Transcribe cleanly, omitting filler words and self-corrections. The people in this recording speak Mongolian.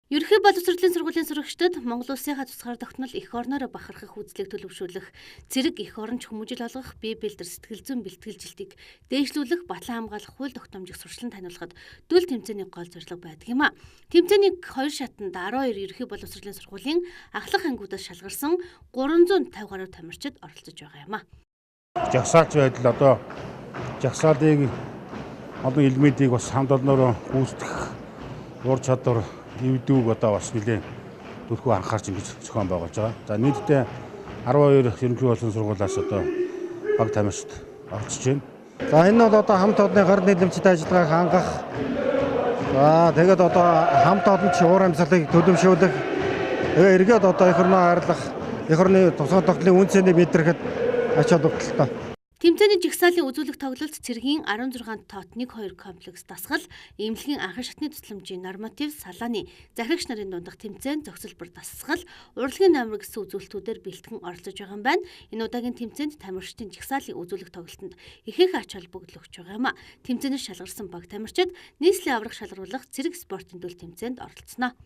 Ерөнхий боловсролын сургуулийн сурагчдад Монгол Улсынхаа тусгаар тогтнол эх орноор бахархах үзлийг төлөвшүүлэх, цэрэг эх оронч хүмүүжил олгох, бие бэлдэр сэтгэл зүйн бэлтгэлжилтийг дээшлүүлэх, батлан хамгаалах хууль тогтоомжийг сурчлан таниулахад дүүл тэмцээний гол зорилго байдаг юм а. Тэмцээний хоёр шатанд 12 ерөнхий боловсролын сургуулийн ахлах ангиудаас шалгарсан 350 гаруй тамирчид оролцож байгаа юм а. Жагсаалч байдал одоо жагсаалыг олон элементийг бас хамт олноор гүйцэтгэх ур чадвар эвдүүг одоо бас нэлээд төрхөө анхаарч ингэж зохион байгуулж байгаа. За нийтдээ 12 ерөнхий боловсролын сургуулиас одоо баг тамирчид оролцож байна. За энэ бол одоо хамт олонны гар нийлэмжтэй ажиллагааг хангах. За тэгээд одоо хамт олонч уур амьсгалыг төлөвшүүлэх, эргээд одоо эх орноо хайрлах, эх орны тусгай тогтлын үн цэнийг мэдрэхэд ач холбогдолтой. Тэмцээний жигсаалын үзүүлэх тоглолт цэргийн 16 тоот 1-2 комплекс дасгал, эмнэлгийн анхан шатны тусламжийн норматив, салааны захирагч нарын дундах тэмцээн зохицолбор дасгал, урлагийн номер гэсэн үзүүлэлтүүдээр бэлтгэн оролцож байгаа юм байна. Энэ удаагийн тэмцээнд тамирчдын жигсаалын үзүүлэх тоглолтод ихэнх ач холбогдол өгч байгаа юм а. Тэмцээнээс шалгарсан баг тамирчид нийслэлийн аврах шалгаруулах цэрэг спортын дүл тэмцээнд оролцсноо.